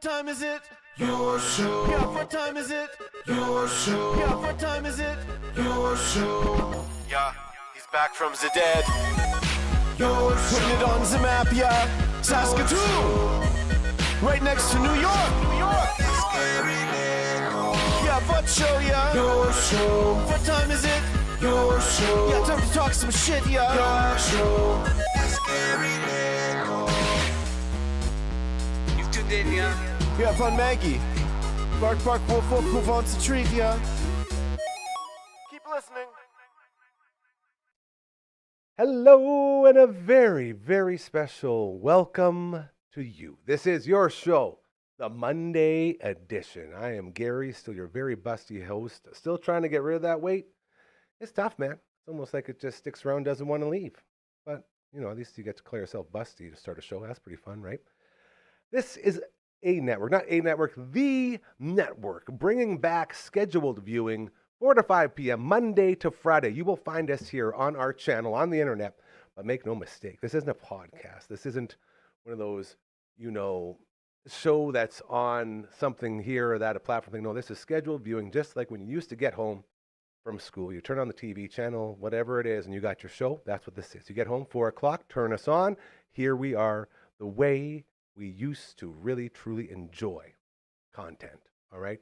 time is it? Your show. Yeah, what time is it? Your show. Yeah, what time is it? Your show. Yeah, he's back from the dead. Your show. Putting it on the map, yeah. Saskatoon. Right next to New York. New York. Yeah, what show, yeah? Your show. What time is it? Your show. Yeah, time to talk some shit, yeah. Your show. You've tuned in, yeah? Yeah, fun Maggie. Bark, bark, wolf, wolf, who wants a treat, yeah? Keep listening. Hello, and a very, very special welcome to you. This is your show, the Monday edition. I am Gary, still your very busty host. Still trying to get rid of that weight. It's tough, man. It's almost like it just sticks around, doesn't want to leave. But, you know, at least you get to call yourself busty to start a show. That's pretty fun, right? This is a network, not a network, the network, bringing back scheduled viewing 4 to 5 p.m. Monday to Friday. You will find us here on our channel on the internet, but make no mistake, this isn't a podcast. This isn't one of those, you know, show that's on something here or that, a platform thing. No, this is scheduled viewing, just like when you used to get home from school. You turn on the TV channel, whatever it is, and you got your show. That's what this is. You get home 4 o'clock, turn us on. Here we are, the way we used to really, truly enjoy content, all right?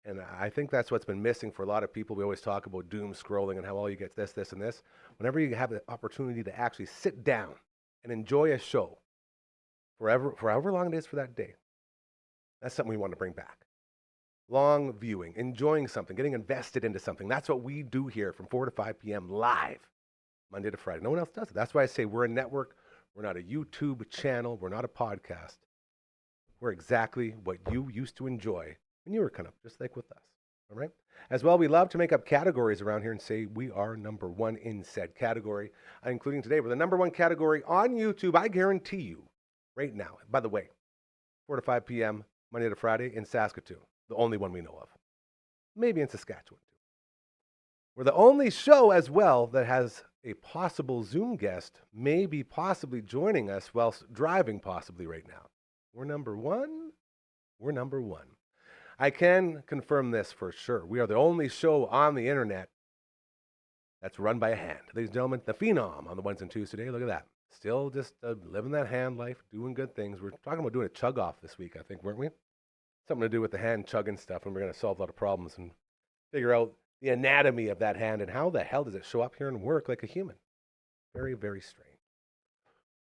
And I think that's what's been missing for a lot of people. We always talk about doom scrolling and how all you get this, this, and this. Whenever you have the opportunity to actually sit down and enjoy a show for however long it is for that day, that's something we want to bring back. Long viewing, enjoying something, getting invested into something. That's what we do here from 4 to 5 p.m. live, Monday to Friday. No one else does it. That's why I say we're a network. We're not a YouTube channel. We're not a podcast. We're exactly what you used to enjoy when you were kind of just like with us. All right? As well, we love to make up categories around here and say we are number one in said category, including today. We're the number one category on YouTube. I guarantee you right now. By the way, 4 to 5 p.m. Monday to Friday in Saskatoon. The only one we know of. Maybe in Saskatchewan, too. We're the only show as well that has a possible Zoom guest maybe possibly joining us whilst driving possibly right now. We're number one. We're number one. I can confirm this for sure. We are the only show on the internet that's run by a hand. Ladies and gentlemen, the Phenom on the ones and twos today. Look at that. Still just living that hand life, doing good things. We're talking about doing a chug off this week, I think, weren't we? Something to do with the hand chugging stuff, and we're going to solve a lot of problems and figure out the anatomy of that hand and how the hell does it show up here and work like a human. Very, very strange.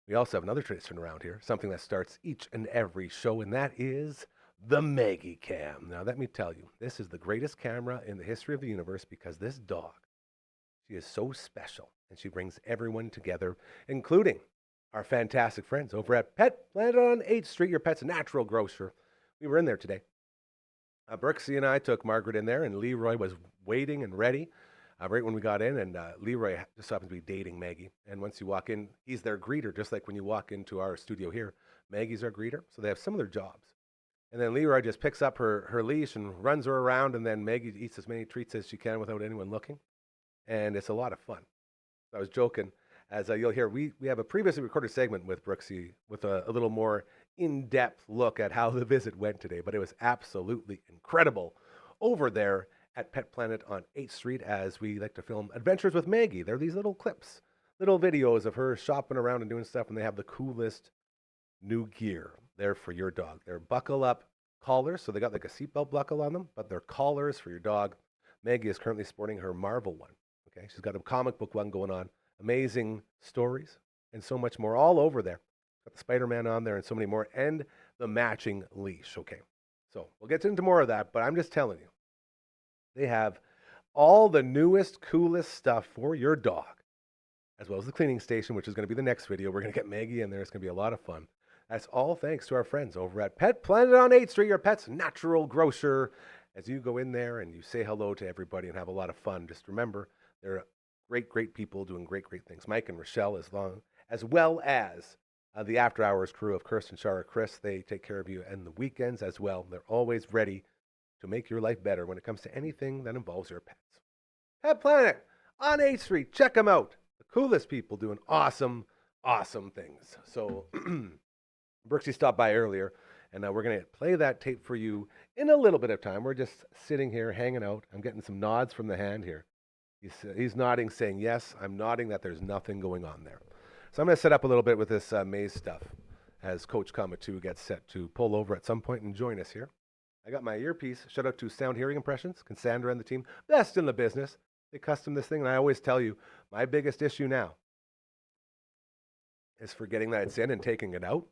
We also have another tradition around here, something that starts each and every show, and that is the Maggie Cam. Now, let me tell you, this is the greatest camera in the history of the universe because this dog, she is so special, and she brings everyone together, including our fantastic friends over at Pet Planet on 8th Street, your pet's natural grocer. We were in there today. Brooksy and I took Margaret in there, and Leroy was waiting and ready right when we got in, and Leroy just happened to be dating Maggie. And once you walk in, he's their greeter, just like when you walk into our studio here. Maggie's our greeter, so they have similar jobs. And then Leroy just picks up her leash and runs her around, and then Maggie eats as many treats as she can without anyone looking. And it's a lot of fun. I was joking. As you'll hear, we have a previously recorded segment with Brooksy with a little more in-depth look at how the visit went today, but it was absolutely incredible over there at Pet Planet on 8th Street as we like to film Adventures with Maggie. They're these little clips, little videos of her shopping around and doing stuff, and they have the coolest new gear there for your dog. They're buckle-up collars, so they got like a seatbelt buckle on them, but they're collars for your dog. Maggie is currently sporting her Marvel one. Okay, she's got a comic book one going on. Amazing stories and so much more all over there. Got the Spider-Man on there and so many more, and the matching leash. Okay, so we'll get into more of that, but I'm just telling you, they have all the newest, coolest stuff for your dog, as well as the cleaning station, which is going to be the next video. We're going to get Maggie in there. It's going to be a lot of fun. That's all thanks to our friends over at Pet Planet on 8th Street, your pet's natural grocer. As you go in there and you say hello to everybody and have a lot of fun, just remember, they're great, great people doing great, great things. Mike and Rochelle, as well as the After Hours crew of Kirsten, Shara, Chris. They take care of you and the weekends as well. They're always ready to make your life better when it comes to anything that involves your pets. Pet Planet on 8th Street. Check them out. The coolest people doing awesome, awesome things. So Brooksy stopped by earlier And we're going to play that tape for you in a little bit of time. We're just sitting here hanging out. I'm getting some nods from the hand here. He's nodding, saying yes. I'm nodding that there's nothing going on there. So I'm going to set up a little bit with this maze stuff as Coach Kamatu gets set to pull over at some point and join us here. I got my earpiece. Shout out to Sound Hearing Impressions, Cassandra and the team. Best in the business. They custom this thing, and I always tell you, my biggest issue now is forgetting that it's in and taking it out,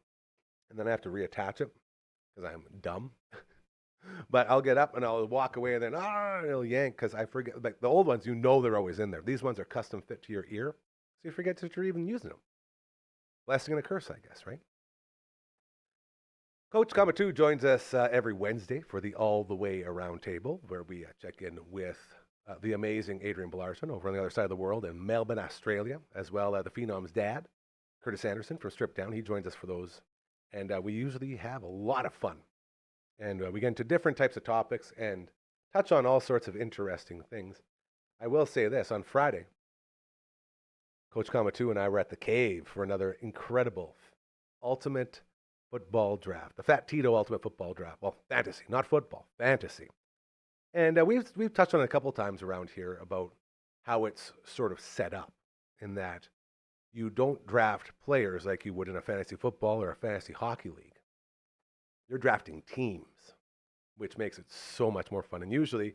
and then I have to reattach it because I'm dumb. But I'll get up and I'll walk away and then it'll yank because I forget. Like the old ones, you know they're always in there. These ones are custom fit to your ear, so you forget that you're even using them. Blessing and a curse, I guess, right? Coach Kamatu joins us every Wednesday for the All the Way Around table, where we check in with the amazing Adrian Blarson over on the other side of the world in Melbourne, Australia, as well as the Phenom's dad, Curtis Anderson from Strip Down. He joins us for those, and we usually have a lot of fun. And we get into different types of topics and touch on all sorts of interesting things. I will say this, on Friday, Coach Kamatu and I were at the Cave for another incredible ultimate football draft, the Fat Tito Ultimate Football Draft. Well, fantasy, not football, fantasy. And we've touched on it a couple times around here about how it's sort of set up in that you don't draft players like you would in a fantasy football or a fantasy hockey league. You're drafting teams, which makes it so much more fun. And usually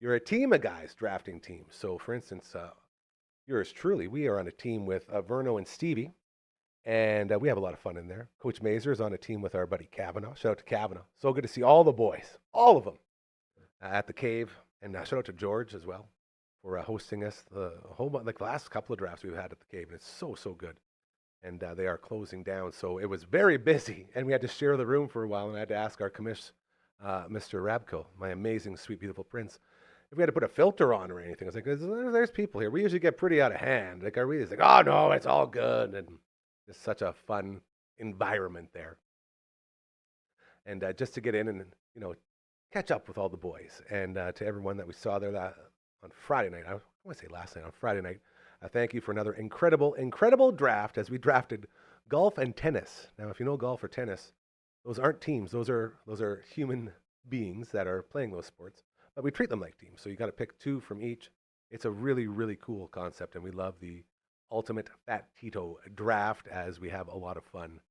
you're a team of guys drafting teams. So, for instance, yours truly, we are on a team with Verno and Stevie, and we have a lot of fun in there. Coach Mazer is on a team with our buddy Kavanaugh. Shout out to Kavanaugh. So good to see all the boys, all of them, at the Cave. And shout out to George as well for hosting us the last couple of drafts we've had at the Cave. And it's so, so good. And they are closing down. So it was very busy, and we had to share the room for a while, and I had to ask our commish, Mr. Rabko, my amazing, sweet, beautiful prince, if we had to put a filter on or anything. I was like, there's people here. We usually get pretty out of hand. Like, are we? It's like, oh, no, it's all good. And it's such a fun environment there. And just to get in and, catch up with all the boys. And to everyone that we saw there on Friday night, I want to say last night, on Friday night, thank you for another incredible, incredible draft as we drafted golf and tennis. Now, if you know golf or tennis, those aren't teams. Those are human beings that are playing those sports. But we treat them like teams. So you got to pick two from each. It's a really, really cool concept, and we love the Ultimate Fat Tito draft as we have a lot of fun.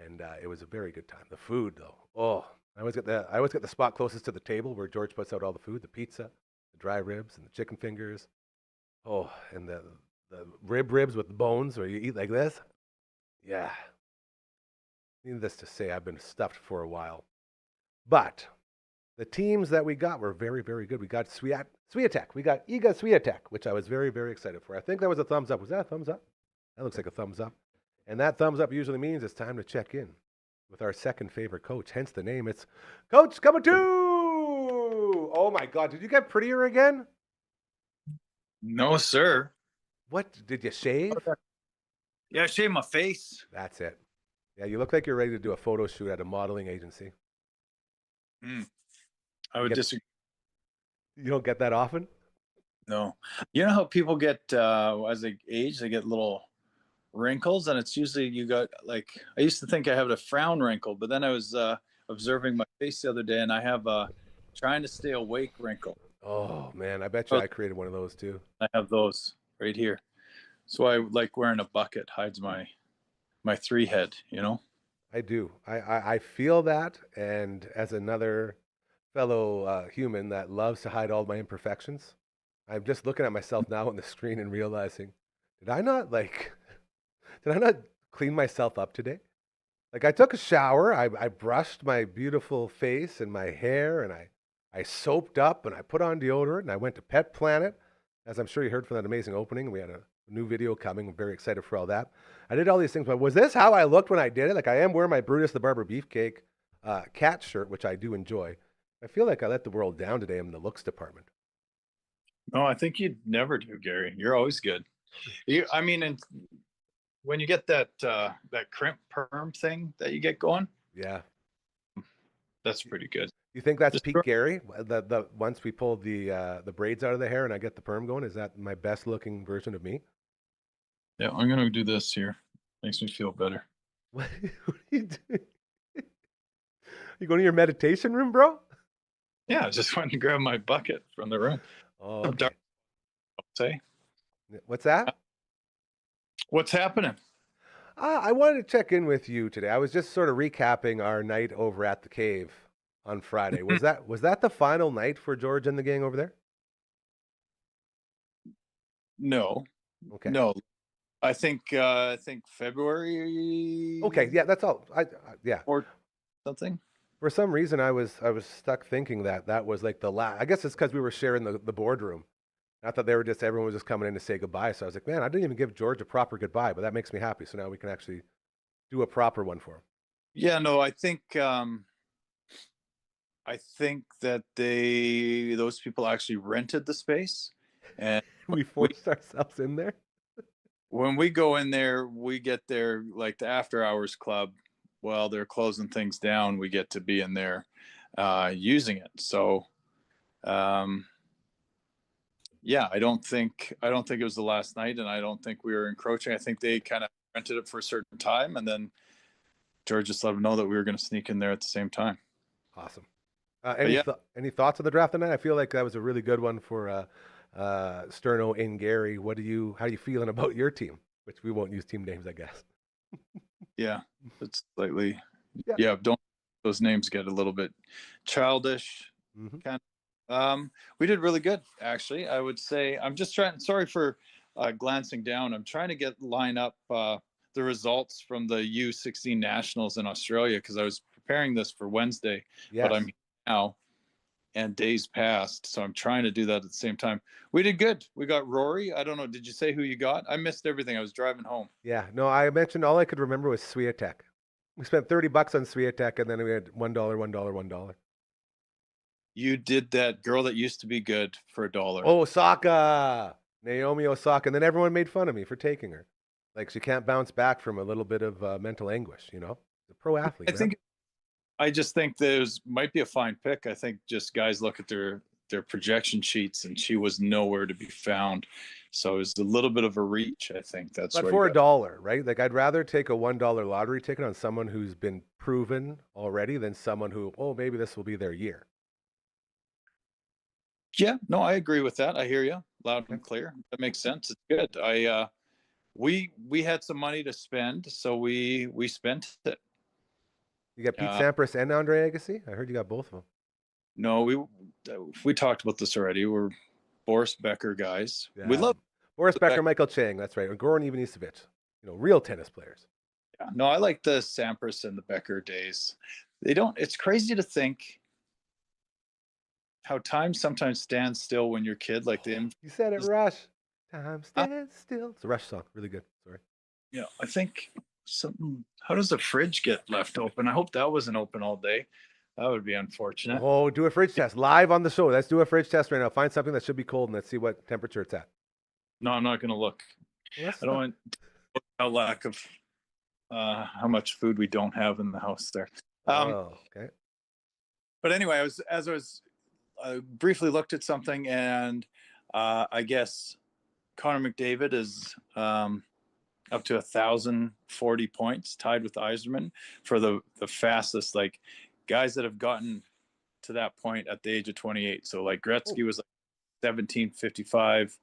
And it was a very good time. The food, though, I always get the spot closest to the table where George puts out all the food: the pizza, the dry ribs, and the chicken fingers. Oh, and the ribs with the bones where you eat like this. Yeah. Needless to say, I've been stuffed for a while. But the teams that we got were very, very good. We got Swiatek. We got Iga Swiatek, which I was very, very excited for. I think that was a thumbs up. Was that a thumbs up? That looks like a thumbs up. And that thumbs up usually means it's time to check in with our second favorite coach, hence the name. It's Coach Kamatu! Oh, my God. Did you get prettier again? No, sir. What? Did you shave? Yeah, I shaved my face. That's it. Yeah, you look like you're ready to do a photo shoot at a modeling agency. I would disagree. You don't get that often? No. You know how people get, as they age, they get little wrinkles, and it's usually you got, like, I used to think I had a frown wrinkle, but then I was observing my face the other day, and I have a trying to stay awake wrinkle. Oh, man, I bet you I created one of those too. I have those right here. So I like wearing a bucket, hides my 3 head, I do. I feel that, and as another fellow human that loves to hide all my imperfections, I'm just looking at myself now on the screen and realizing, did I not clean myself up today? Like, I took a shower, I brushed my beautiful face and my hair, and I soaped up, and I put on deodorant, and I went to Pet Planet, as I'm sure you heard from that amazing opening. We had a new video coming. I'm very excited for all that. I did all these things, but was this how I looked when I did it? Like, I am wearing my Brutus the Barber Beefcake cat shirt, which I do enjoy. I feel like I let the world down today in the looks department. No, I think you'd never do, Gary. You're always good. And when you get that crimp perm thing that you get going, yeah, that's pretty good. You think that's peak Gary? The once we pulled the braids out of the hair and I get the perm going, is that my best looking version of me? Yeah, I'm gonna do this here. Makes me feel better. What are you doing? You going to your meditation room, bro? Yeah, I just went and grabbed my bucket from the room. Oh, Some okay. dark, say. What's that? What's happening? I wanted to check in with you today. I was just sort of recapping our night over at the cave on Friday. Was that the final night for George and the gang over there? No, Okay. no. I think February Okay. Yeah, that's all. Yeah. or something. For some reason, I was stuck thinking that was like the last. I guess it's because we were sharing the boardroom. I thought everyone was just coming in to say goodbye. So I was like, man, I didn't even give George a proper goodbye, but that makes me happy. So now we can actually do a proper one for him. Yeah, no, I think that those people actually rented the space, and We we forced ourselves in there. when we go in there, we get there like the after hours club. Well, they're closing things down. We get to be in there using it. So um, yeah, I don't think it was the last night, and I don't think we were encroaching. I think they kind of rented it for a certain time, and then George just let them know that we were going to sneak in there at the same time. Awesome. But yeah, Any thoughts on the draft tonight? I feel like that was a really good one for Sterno and Gary. How are you feeling about your team? Which we won't use team names, I guess. yeah, it's slightly Yeah. yeah. Don't those names get a little bit childish? Hmm. Kind of. We did really good, actually. I would say I'm just trying. Sorry for glancing down. I'm trying to line up the results from the U16 nationals in Australia because I was preparing this for Wednesday, but Yes. I'm here now and days passed, so I'm trying to do that at the same time. We did good. We got Rory. I don't know. Did you say who you got? I missed everything. I was driving home. Yeah. No, I mentioned all I could remember was Swiatek. We spent $30 on Swiatek, and then we had $1, $1, $1. You did that girl that used to be good for $1. Oh, Osaka, Naomi Osaka, and then everyone made fun of me for taking her. Like she can't bounce back from a little bit of mental anguish. The pro athlete, I man. think I just think there's might be a fine pick. I think just guys look at their projection sheets, and she was nowhere to be found. So it was a little bit of a reach. I think that's But where for you a got. dollar, right? Like I'd rather take a $1 lottery ticket on someone who's been proven already than someone who, oh, maybe this will be their year. Yeah, no, I agree with that. I hear you loud Okay. and clear. That makes sense. It's good. We had some money to spend, so we spent it. You got Pete Uh, Sampras and Andre Agassi. I heard you got both of them. no, we talked about this already. We're Boris Becker guys. We Yeah, love Boris the Becker, Becker. Michael Chang. That's right. And Goran Ivanisevic. Real tennis players. Yeah, no, I like the Sampras and the Becker days. They don't. It's crazy to think how time sometimes stands still when you're a kid. Like You said it, Rush. Time uh, stands still. It's a Rush song. Really good. Sorry. I think something. How does the fridge get left open? I hope that wasn't open all day. That would be unfortunate. Oh, do a fridge test live on the show. Let's do a fridge test right now. Find something that should be cold and let's see what temperature it's at. No, I'm not going to look. Well, that's I don't not. want a lack of how much food we don't have in the house there. Oh, okay. But anyway, I briefly looked at something, and I guess Connor McDavid is up to 1,040 points, tied with Yzerman for the fastest like guys that have gotten to that point at the age of 28. So like Oh, Gretzky was like 1755,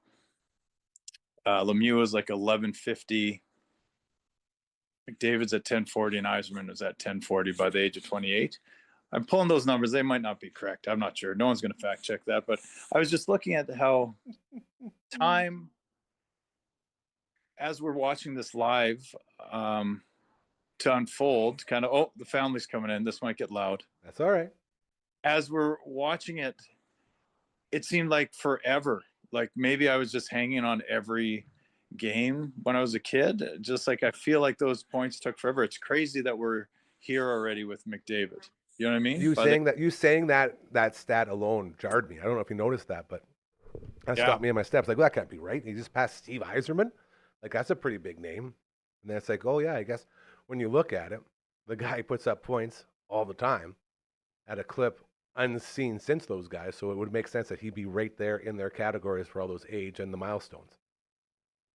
Lemieux was like 1150, McDavid's at 1040, and Yzerman was at 1040 by the age of 28. I'm pulling those numbers. They might not be correct. I'm not sure. No one's going to fact check that. But I was just looking at how time, as we're watching this live, to unfold, kind of, oh, the family's coming in. This might get loud. that's all right. As we're watching it, it seemed like forever. Like maybe I was just hanging on every game when I was a kid. Just like I feel like those points took forever. It's crazy that we're here already with McDavid. You know what I mean? You saying that stat alone jarred me. I don't know if you noticed that, but that Yeah. stopped me in my steps. Like, well, that can't be right. He just passed Steve Yzerman. Like, that's a pretty big name. And then it's like, oh yeah, I guess when you look at it, the guy puts up points all the time at a clip unseen since those guys. So it would make sense that he'd be right there in their categories for all those age and the milestones.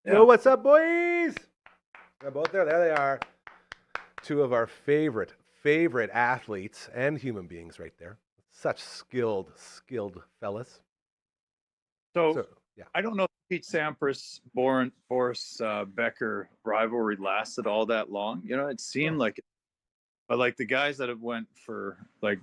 Yeah. Yo, what's up, boys? They're both there. There they are. Two of our favorite favorite athletes and human beings right there. Such skilled fellas. So So, yeah. I don't know if Pete Sampras, Boris Becker rivalry lasted all that long. You know, it seemed Oh, like it. But like the guys that have went for like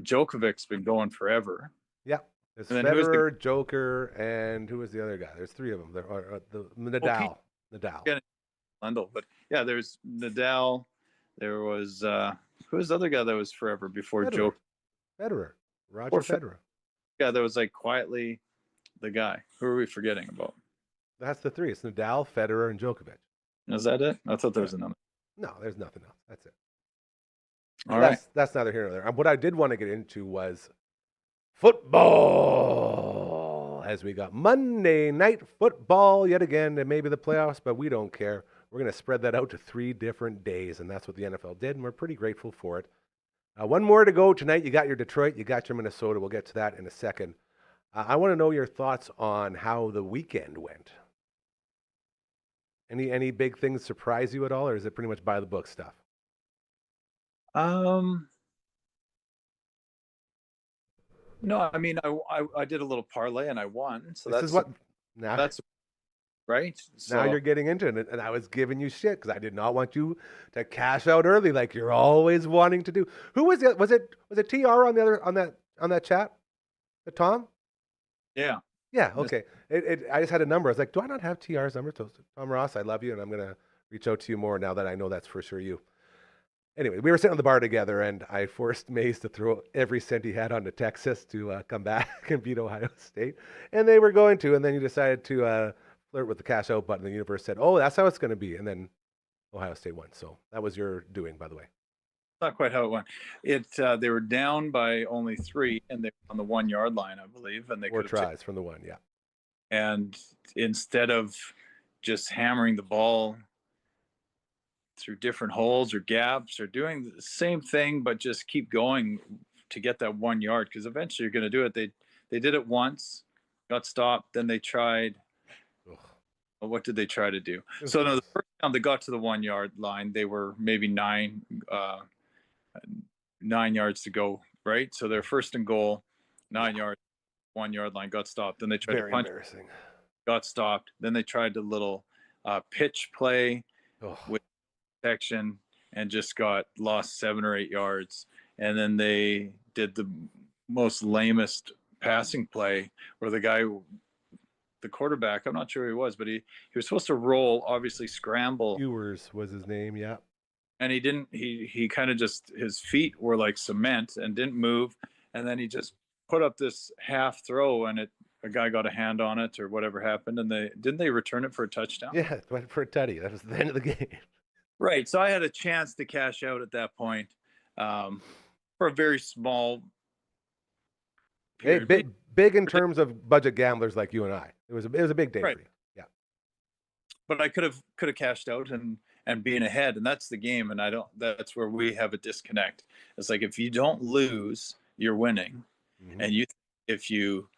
Djokovic's been going forever. yeah. There's And then who's the Federer, Joker, and who was the other guy? There's three of them. There are the Pete Nadal. Nadal. Lendl? But yeah, there's Nadal. There was who was the other guy that was forever before Federer. Djokovic? Roger Or Federer. Yeah, that was like quietly the guy. Who are we forgetting about? That's the three. It's Nadal, Federer, and Djokovic. Is that it? I thought there was another. No, there's nothing else. That's it. All right. That's neither here nor there. What I did want to get into was football, as we got Monday night football yet again, and maybe the playoffs, but we don't care. We're going to spread that out to 3 different days, and that's what the NFL did, and we're pretty grateful for it. One more to go tonight. You got your Detroit, you got your Minnesota. We'll get to that in a second. I want to know your thoughts on how the weekend went. Any big things surprise you at all, or is it pretty much by the book stuff? No, I mean I did a little parlay and I won. So This is what now. that's right. So Now you're getting into it, and I was giving you shit because I did not want you to cash out early like you're always wanting to do. Who was it? Was it TR on the other on that chat? The Tom? yeah. Yeah. Okay. I just had a number. I was like, do I not have TR's number? So, Tom Ross, I love you, and I'm gonna reach out to you more now that I know that's for sure you. Anyway, we were sitting on the bar together, and I forced Maze to throw every cent he had onto Texas to come back and beat Ohio State, and they were going to, and then you decided to flirt with the cash out button. The universe said, "Oh, that's how it's going to be," and then Ohio State won. So that was your doing, by the way. Not quite how it went. They were down by only 3, and they were on the 1 yard line, I believe, and they 4 could have tries from the 1, yeah. and instead of just hammering the ball through different holes or gaps or doing the same thing, but just keep going to get that 1 yard, because eventually you're going to do it. They did it once, got stopped, then they tried. Ugh. What did they try to do? So no, the first time they got to the 1 yard line, they were maybe 9 yards to go, right? So they're first and goal, 9 yards, 1 yard line, got stopped. Then they tried Very to punch, embarrassing. got stopped. Then they tried a little pitch play Ugh. with protection and just got lost 7 or 8 yards. And then they did the most lamest passing play where the quarterback, I'm not sure who he was, but he was supposed to roll, obviously scramble. Ewers was his name, yeah. And he didn't, he kind of just, his feet were like cement and didn't move. And then he just put up this half throw, and a guy got a hand on it or whatever happened. And didn't they return it for a touchdown? Yeah, it went for a tutty. That was the end of the game. Right. So I had a chance to cash out at that point for a very small Hey, period. big in terms of budget gamblers like you and I. It was a big day Right. for you. Yeah. But I could have cashed out and being ahead, and that's the game. And that's where we have a disconnect. It's like, if you don't lose, you're winning. Mm-hmm. And if you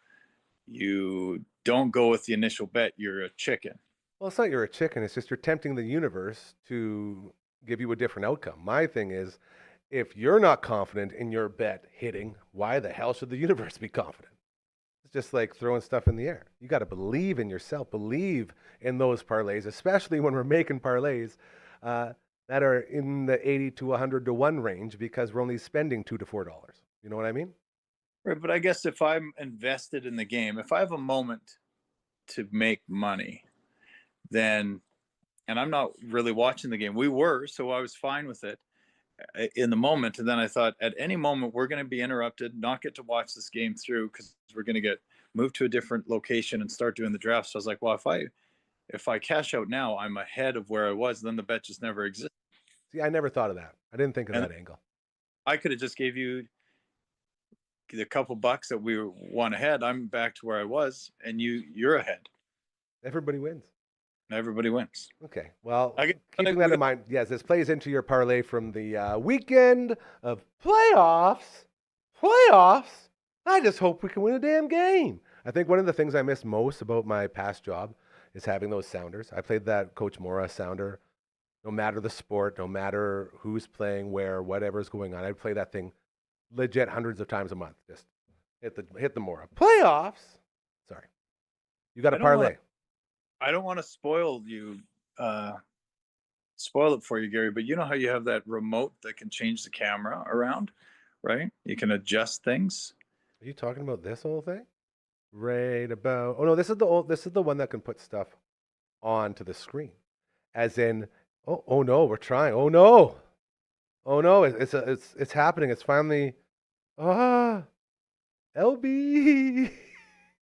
don't go with the initial bet, you're a chicken. Well, it's not you're a chicken. It's just you're tempting the universe to give you a different outcome. My thing is, if you're not confident in your bet hitting, why the hell should the universe be confident? It's just like throwing stuff in the air. You got to believe in yourself, believe in those parlays, especially when we're making parlays that are in the 80 to 100 to 1 range, because we're only spending $2 to $4. You know what I mean? Right. But I guess if I'm invested in the game, if I have a moment to make money, then, and I'm not really watching the game. We were, so I was fine with it in the moment. And then I thought, at any moment we're going to be interrupted, not get to watch this game through, because we're going to get moved to a different location and start doing the draft. So I was like, well, if I cash out now, I'm ahead of where I was. Then the bet just never existed. See, I never thought of that. I didn't think of that angle. I could have just gave you the couple bucks that we won ahead. I'm back to where I was, and you're ahead. Everybody wins. Everybody wins. Okay. Well, I keeping that in mind, yes, this plays into your parlay from the weekend of playoffs. Playoffs? I just hope we can win a damn game. I think one of the things I miss most about my past job is having those sounders. I played that Coach Mora sounder no matter the sport, no matter who's playing where, whatever's going on. I'd play that thing legit hundreds of times a month. Just hit the Mora. Playoffs. Sorry. You got a parlay. I don't want to spoil you, spoil it for you, Gary, but you know how you have that remote that can change the camera around, right? You can adjust things. Are you talking about this whole thing? Right about. Oh no, this is the one that can put stuff onto the screen. As in, oh no, we're trying. Oh no. Oh no, it's happening. It's finally LB.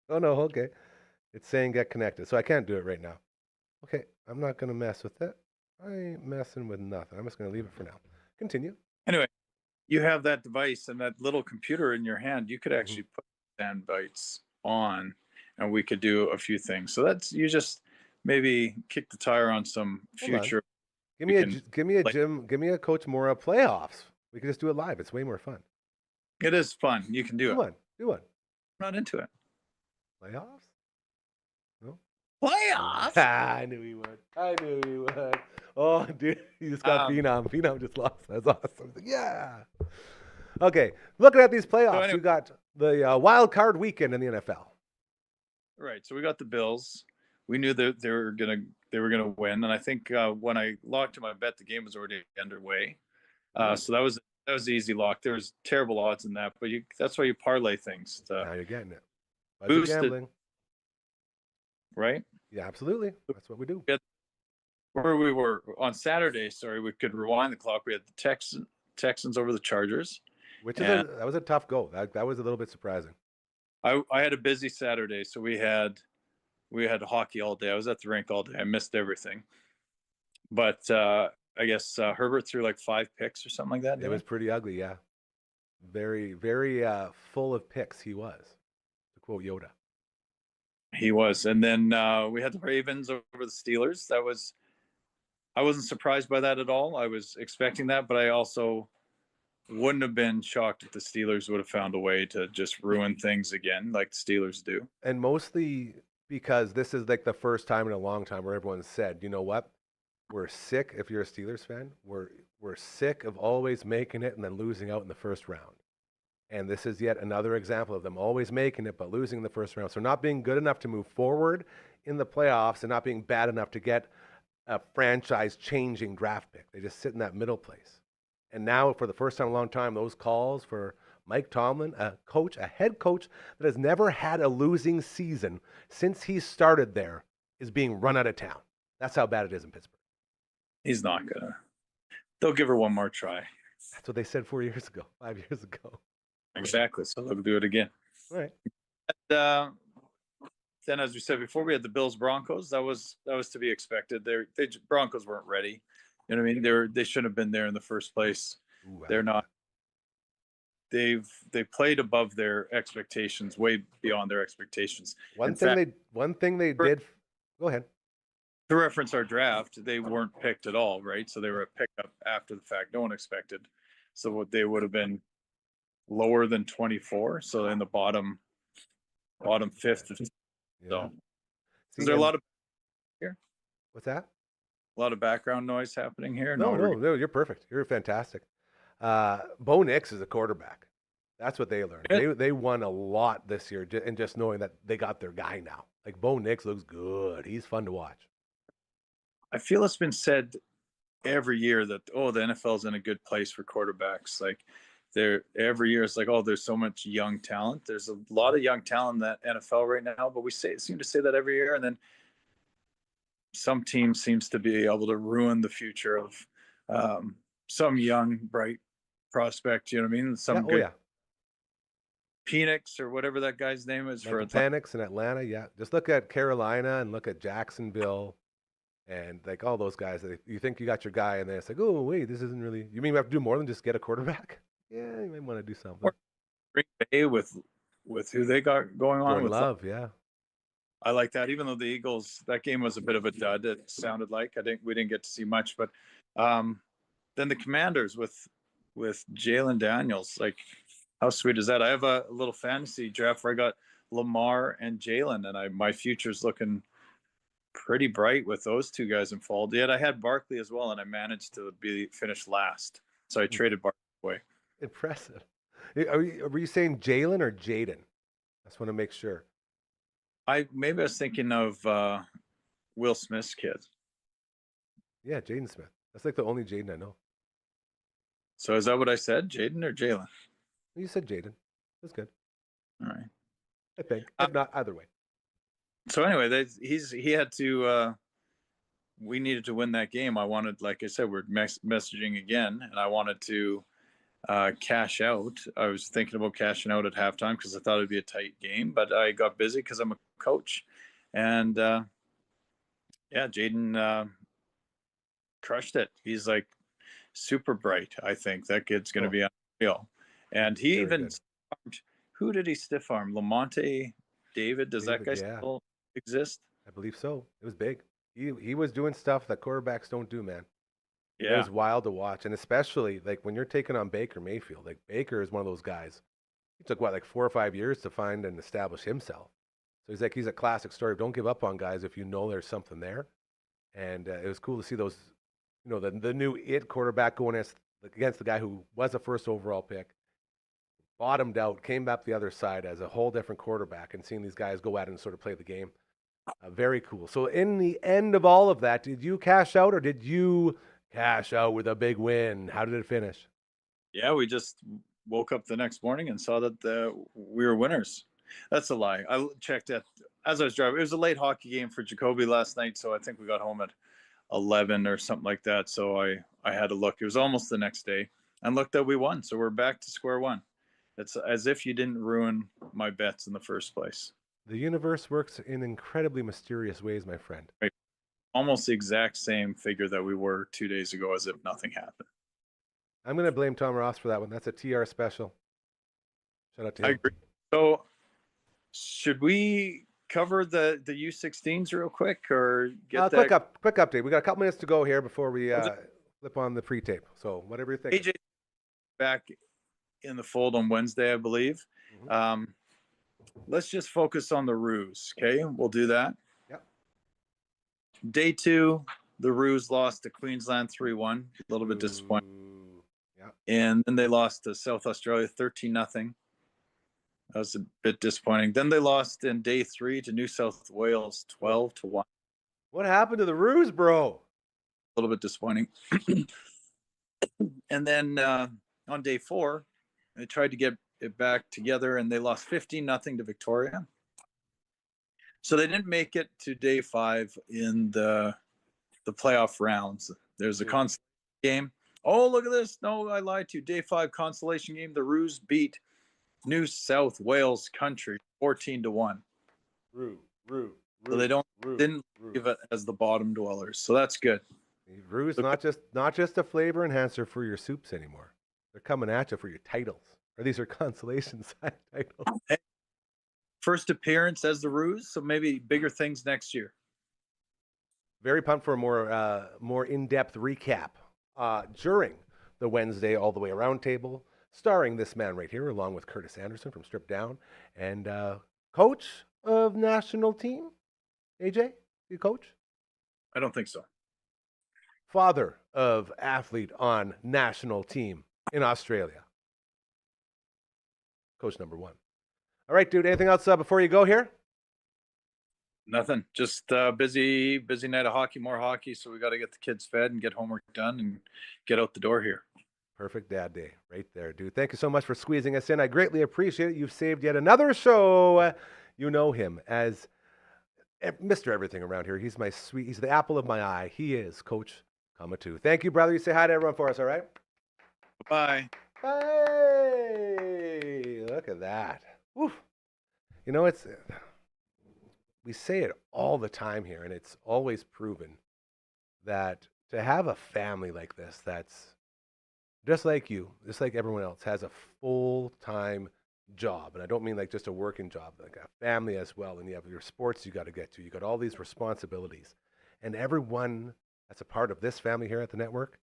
Oh no, okay. It's saying get connected. So I can't do it right now. Okay, I'm not gonna mess with it. I ain't messing with nothing. I'm just gonna leave it for now. Continue. Anyway, you have that device and that little computer in your hand. You could actually put sand bites on, and we could do a few things. So that's, you just maybe kick the tire on some future. Give me a Coach Mora playoffs. We can just do it live. It's way more fun. It is fun. You can do it. Do one. I'm not into it. Playoffs? No. Playoffs? I knew he would. Oh, dude, he just got Phenom. Phenom just lost. That's awesome. Yeah. Okay, looking at these playoffs, so anyway, we got the wild card weekend in the NFL. Right. So we got the Bills. We knew that they were gonna win, and I think when I locked in my bet, the game was already underway. So that was the easy lock. There was terrible odds in that, but that's why you parlay things. Now you're getting it. Boost gambling. Right? Yeah, absolutely. That's what we do. Where we were on Saturday, we could rewind the clock. We had the Texans over the Chargers. That was a tough go. That was a little bit surprising. I had a busy Saturday, so we had hockey all day. I was at the rink all day. I missed everything. But I guess Herbert threw like 5 picks or something like that. It was pretty ugly, yeah. Very, very full of picks he was, to quote Yoda. He was. And then we had the Ravens over the Steelers. I wasn't surprised by that at all. I was expecting that, but I also wouldn't have been shocked if the Steelers would have found a way to just ruin things again, like the Steelers do. And mostly because this is like the first time in a long time where everyone said, you know what? We're sick, if you're a Steelers fan, we're sick of always making it and then losing out in the first round. And this is yet another example of them always making it but losing in the first round. So not being good enough to move forward in the playoffs and not being bad enough to get a franchise-changing draft pick. They just sit in that middle place. And now, for the first time in a long time, those calls for Mike Tomlin, a head coach that has never had a losing season since he started there, is being run out of town. That's how bad it is in Pittsburgh. He's not gonna. They'll give her one more try. That's what they said 4 years ago, 5 years ago. Exactly. So they'll do it again. All right. And, then, as we said before, we had the Bills Broncos. That was to be expected. Broncos weren't ready. You know what I mean? They shouldn't have been there in the first place. They're not. They played above their expectations, way beyond their expectations. One thing they did. Go ahead. To reference our draft, they weren't picked at all, right? So they were a pickup after the fact. No one expected. So what they would have been lower than 24. So in the bottom fifth. Yeah. So is there a lot of here? What's that? A lot of background noise happening here. No, you're perfect. You're fantastic. Bo Nix is a quarterback. That's what they learned. They won a lot this year, and just knowing that they got their guy now. Like Bo Nix looks good. He's fun to watch. I feel it's been said every year that the NFL's in a good place for quarterbacks. Like every year it's like, there's so much young talent. There's a lot of young talent in that NFL right now, but we seem to say that every year, and then some team seems to be able to ruin the future of some young, bright prospect. You know what I mean? Some Phoenix or whatever that guy's name is, for Phoenix in Atlanta. Yeah, just look at Carolina and look at Jacksonville, and like all those guys. You think you got your guy, and then it's like, oh wait, this isn't really. You mean we have to do more than just get a quarterback? Yeah, you might want to do something. Green Bay with who they got going on with Love, yeah. I like that. Even though the Eagles, that game was a bit of a dud. It sounded like we didn't get to see much, but then the Commanders with Jalen Daniels, like how sweet is that? I have a little fantasy draft where I got Lamar and Jalen, and my future's looking pretty bright with those two guys involved. Yet I had Barkley as well, and I managed to finish last. So I traded Barkley away. Impressive. Were you saying Jalen or Jaden? I just want to make sure. Maybe I was thinking of Will Smith's kid. Yeah, Jaden Smith. That's like the only Jaden I know. So is that what I said, Jaden or Jalen? You said Jaden. That's good. All right. I think. If not, either way. So anyway, he had to. We needed to win that game. I wanted, like I said, we're messaging again, and I wanted to cash out. I was thinking about cashing out at halftime because I thought it'd be a tight game, but I got busy because I'm a coach, and Jaden crushed it. He's like super bright. I think that kid's going to be unreal. And he even who did he stiff arm? Lamonte David. Does that guy still exist? I believe so. It was big. He was doing stuff that quarterbacks don't do, man. Yeah. It was wild to watch, and especially like when you're taking on Baker Mayfield. Like Baker is one of those guys. He took like 4 or 5 years to find and establish himself. So he's a classic story. Don't give up on guys if you know there's something there. And it was cool to see those, the new quarterback going against the guy who was a first overall pick, bottomed out, came back the other side as a whole different quarterback, and seeing these guys go at it and sort of play the game. Very cool. So in the end of all of that, did you cash out or did you cash out with a big win? How did it finish? Yeah, we just woke up the next morning and saw that we were winners. That's a lie. I checked it as I was driving. It was a late hockey game for Jacoby last night, so I think we got home at 11 or something like that. So I had to look. It was almost the next day, and looked that we won. So we're back to square one. It's as if you didn't ruin my bets in the first place. The universe works in incredibly mysterious ways, my friend. Right. Almost the exact same figure that we were 2 days ago, as if nothing happened. I'm going to blame Tom Ross for that one. That's a TR special. Shout out to him. I agree. So should we cover the U16s real quick, or get that? Quick update. We got a couple minutes to go here before we flip on the pre-tape. So whatever you're thinking. AJ back in the fold on Wednesday, I believe. Mm-hmm. Let's just focus on the Roos, okay? We'll do that. Yep. Day 2, the Roos lost to Queensland 3-1. A little bit disappointing. Yeah. And then they lost to South Australia 13-0. That was a bit disappointing. Then they lost in day 3 to New South Wales 12-1. What happened to the Roos, bro? A little bit disappointing. And then on day 4, they tried to get it back together, and they lost 15-0 to Victoria. So they didn't make it to day 5 in the playoff rounds. There's a consolation game. Oh, look at this. No, I lied to you. Day 5 consolation game. The Roos beat New South Wales country 14-1. So they didn't leave it as the bottom dwellers. So that's good. Roos not just a flavor enhancer for your soups anymore. They're coming at you for your titles. Or these are consolation side titles. First appearance as the Roos, so maybe bigger things next year. Very pumped for a more in-depth recap during the Wednesday All the Way Around table, starring this man right here, along with Curtis Anderson from Strip Down, and coach of national team. AJ, you coach? I don't think so. Father of athlete on national team in Australia. Coach number 1. All right, dude. Anything else before you go here? Nothing. Just busy night of hockey, more hockey. So we got to get the kids fed and get homework done and get out the door here. Perfect dad day right there, dude. Thank you so much for squeezing us in. I greatly appreciate it. You've saved yet another show. You know him as Mr. Everything around here. He's the apple of my eye. He is Coach Kamatu. Thank you, brother. You say hi to everyone for us, all right? Bye. Hey, look at that. Woof. We say it all the time here, and it's always proven that to have a family like this that's just like you, just like everyone else, has a full-time job. And I don't mean like just a working job, like a family as well. And you have your sports you got to get to. You got all these responsibilities. And everyone that's a part of this family here at the network,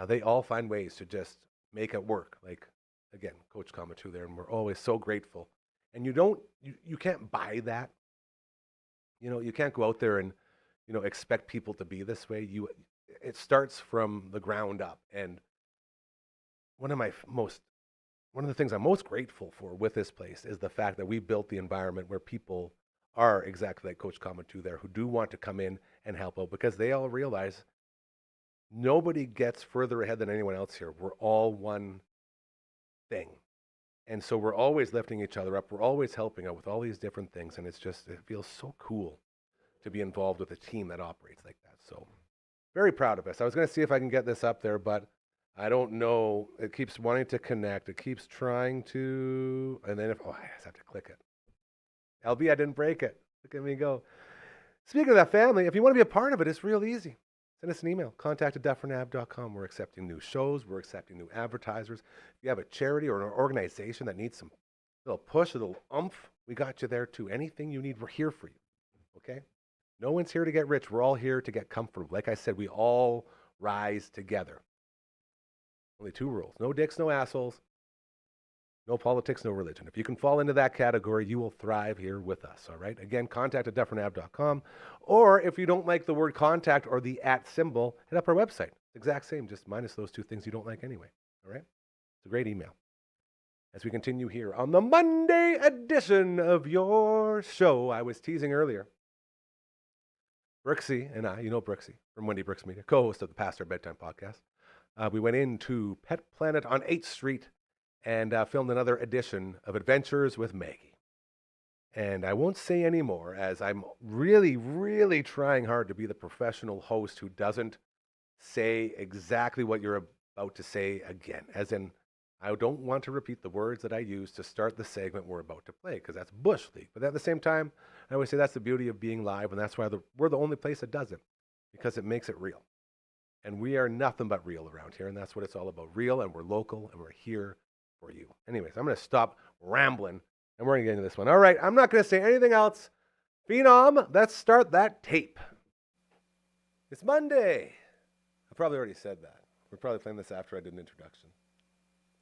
they all find ways to just make it work. Like, again, Coach Kamatu there, and we're always so grateful. And you can't buy that. You can't go out there and expect people to be this way. It starts from the ground up. And one of the things I'm most grateful for with this place is the fact that we built the environment where people are exactly like Coach Cometu there, who do want to come in and help out, because they all realize nobody gets further ahead than anyone else here. We're all one thing. And so we're always lifting each other up. We're always helping out with all these different things. And it feels so cool to be involved with a team that operates like that. So very proud of us. I was going to see if I can get this up there, but I don't know. It keeps wanting to connect. It keeps trying to, and then I just have to click it. LB, I didn't break it. Look at me go. Speaking of that family, if you want to be a part of it, it's real easy. Send us an email, contact@dufferinave.com. We're accepting new shows. We're accepting new advertisers. If you have a charity or an organization that needs some little push, a little oomph, we got you there too. Anything you need, we're here for you. Okay? No one's here to get rich. We're all here to get comfortable. Like I said, we all rise together. Only 2 rules. No dicks, no assholes. No politics, no religion. If you can fall into that category, you will thrive here with us, all right? Again, contact@dufferinav.com. Or if you don't like the word contact or the @ symbol, hit up our website. Exact same, just minus those 2 things you don't like anyway, all right? It's a great email. As we continue here on the Monday edition of your show, I was teasing earlier. Brooksy and I, Brooksy from Wendy Brooks Media, co-host of the Past Our Bedtime podcast. We went into Pet Planet on 8th Street and filmed another edition of Adventures with Maggie. And I won't say any more, as I'm really, really trying hard to be the professional host who doesn't say exactly what you're about to say again. As in, I don't want to repeat the words that I used to start the segment we're about to play, because that's Bush League. But at the same time, I always say that's the beauty of being live, and that's why we're the only place that does it, because it makes it real. And we are nothing but real around here, and that's what it's all about. Real, and we're local, and we're here for you. Anyways, I'm going to stop rambling, and we're going to get into this one. All right, I'm not going to say anything else. Phenom, let's start that tape. It's Monday. I probably already said that. We're probably playing this after I did an introduction.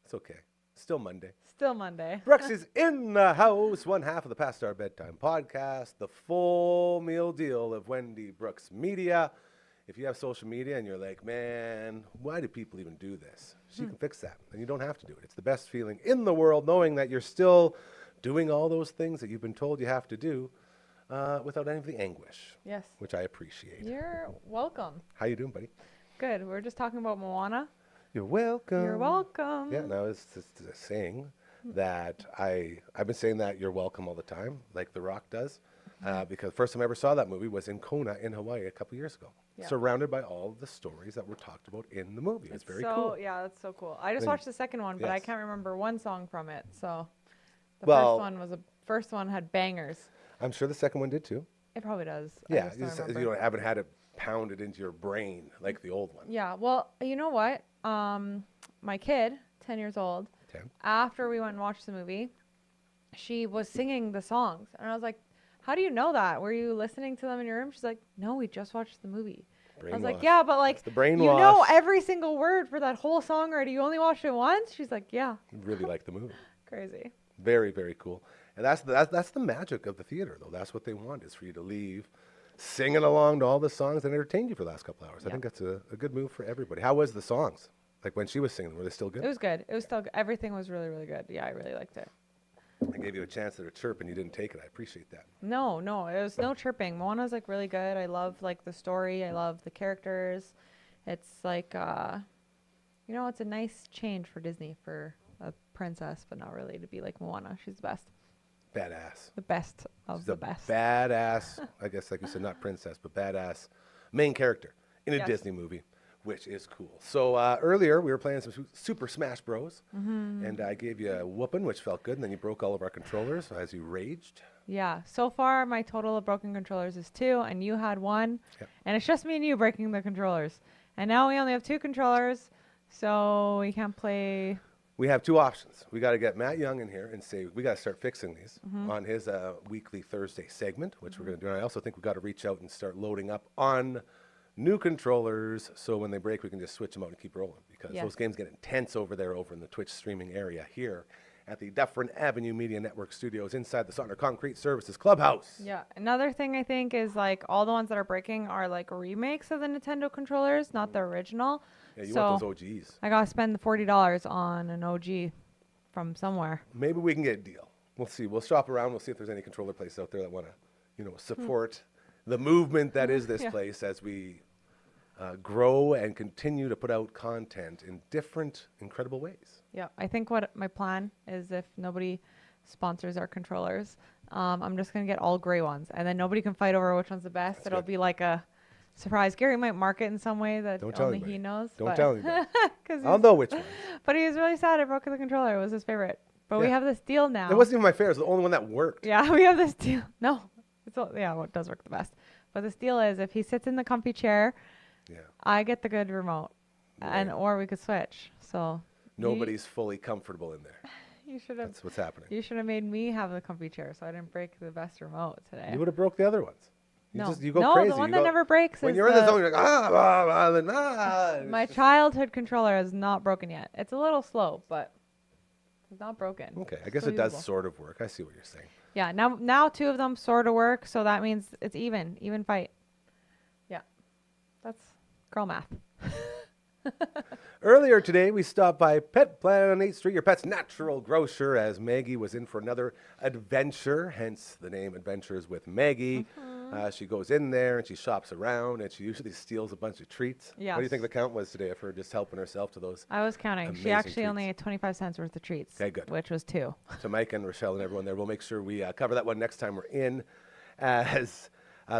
It's okay. Still Monday. Still Monday. Brooks is in the house. One half of the Past Our Bedtime podcast, the full meal deal of Wendy Brooks Media. If you have social media and you're like, man, why do people even do this? She can fix that, and you don't have to do it. It's the best feeling in the world, knowing that you're still doing all those things that you've been told you have to do without any of the anguish. Yes. Which I appreciate. You're welcome. How you doing, buddy? Good. We're just talking about Moana. You're welcome. You're welcome. Yeah, and I was just saying that I've been saying that you're welcome all the time, like The Rock does, because the first time I ever saw that movie was in Kona in Hawaii a couple years ago, surrounded by all of the stories that were talked about in the movie. It's very cool. Yeah, that's so cool. I just watched the second one, but I can't remember one song from it. So the first one had bangers. I'm sure the second one did too. It probably does. Yeah, you haven't had it pounded into your brain like the old one. Yeah, well, you know what? My kid, 10 years old, after we went and watched the movie, she was singing the songs. And I was like, how do you know that? Were you listening to them in your room? She's like, no, we just watched the movie. I was like, yeah, but like, you know every single word for that whole song already. You only watched it once? She's like, yeah. You really like the movie. Crazy. Very, very cool. And that's the magic of the theater, though. That's what they want, is for you to leave singing along to all the songs that entertained you for the last couple hours. I think that's a good move for everybody. How was the songs? Like when she was singing, were they still good? It was good. It was still good. Everything was really, really good. Yeah, I really liked it. I gave you a chance to chirp and you didn't take it. I appreciate that. No, it was no chirping. Moana's like really good. I love like the story. I love the characters. It's like, it's a nice change for Disney for a princess, but not really to be like Moana. She's the best. Badass. The best of the best. Badass, I guess, like you said, not princess, but badass main character in a Disney movie, which is cool. So earlier we were playing some Super Smash Bros. And I gave you a whooping, which felt good, and then you broke all of our controllers as you raged. Yeah. So far, my total of broken controllers is 2, and you had 1. Yep. And it's just me and you breaking the controllers. And now we only have 2 controllers, so we can't play. We have 2 options. We got to get Matt Young in here and say, we got to start fixing these on his weekly Thursday segment, which we're going to do. And I also think we got to reach out and start loading up on new controllers, so when they break, we can just switch them out and keep rolling, because those games get intense over there, over in the Twitch streaming area here. at the Dufferin Avenue Media Network studios inside the Sauntner Concrete Services Clubhouse. Yeah. Another thing I think is like all the ones that are breaking are like remakes of the Nintendo controllers, not the original. Yeah, you so want those OGs. I gotta spend the $40 on an OG from somewhere. Maybe we can get a deal. We'll see. We'll shop around. We'll see if there's any controller places out there that want to, support the movement that is this place as we grow and continue to put out content in different, incredible ways. Yeah, I think what my plan is, if nobody sponsors our controllers, I'm just gonna get all gray ones, and then nobody can fight over which one's the best. That's It'll good. be like a surprise. Gary might mark it in some way that Don't tell only anybody. he knows. Don't tell anybody. Cause I'll know which one. But he was really sad I broke the controller. It was his favorite. But we Yeah. have this deal now. It wasn't even my favorite. It was the only one that worked. Yeah, we have this deal. No, well, it does work the best. But this deal is, if he sits in the comfy chair, Yeah. I get the good remote, or we could switch. So Nobody's fully comfortable in there. you should have. That's what's happening. You should have made me have the comfy chair, so I didn't break the best remote today. You would have broke the other ones. No, You go no, crazy. the one You that go- never breaks When is you're in the the- zone, you're like, and My childhood controller is not broken yet. It's a little slow, but it's not broken. Okay, I guess Still it does usable. sort of work. I see what you're saying. Yeah, now two of them sort of work, so that means it's even fight. Yeah, that's girl math. Earlier today, we stopped by Pet Planet on 8th Street, your pet's natural grocer, as Maggie was in for another adventure, hence the name Adventures with Maggie. She goes in there and she shops around, and she usually steals a bunch of treats. What do you Yes. think the count was today of her just helping herself to those? I was counting. Amazing She actually treats. only ate 25 cents worth of treats. Okay, good. Which was 2. To Mike and Rochelle and everyone there. We'll make sure we cover that one next time we're in, as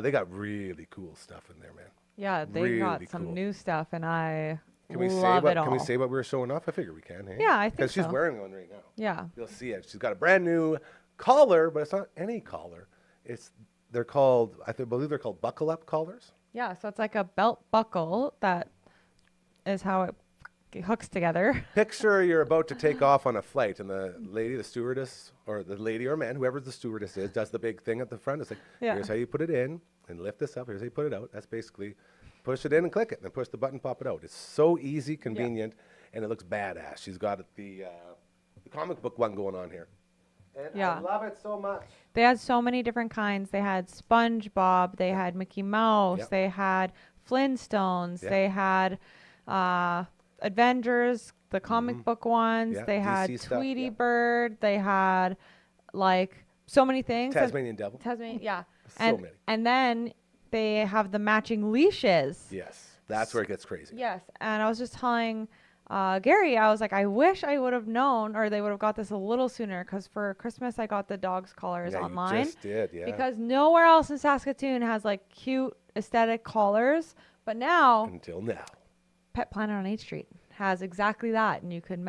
they got really cool stuff in there, man. Yeah, they Really got some cool. new stuff, and I Can we love it all. Can we say what we were showing off? I figure we can. Hey? Yeah, I think Because she's so. wearing one right now. Yeah. You'll see it. She's got a brand new collar, but it's not any collar. They're called, believe they're called buckle up collars. Yeah, so it's like a belt buckle that is how it hooks together. Picture you're about to take off on a flight, and the lady, the stewardess, or the lady or man, whoever the stewardess is, does the big thing at the front. It's like, Yeah. here's how you put it in, and lift this up. Here's how you put it out. That's basically push it in and click it, and then push the button, pop it out. It's so easy, convenient, and it looks badass. She's got the comic book one going on here. And Yeah. I love it so much. They had so many different kinds. They had SpongeBob, they had Mickey Mouse, Yep. they had Flintstones, Yeah. they had Avengers, the comic book ones, Yeah, they had DC stuff, Tweety yeah. Bird, they had like so many things. Tasmanian Devil. Tasmanian, yeah. So many. And then they have the matching leashes. Yes, that's where it gets crazy. Yes, and I was just telling Gary, I was like, I wish I would have known, or they would have got this a little sooner, because for Christmas I got the dog's collars Yeah, online. you just did, yeah. Because nowhere else in Saskatoon has like cute aesthetic collars, but now Until now. Pet Planet on 8th Street has exactly that, and you can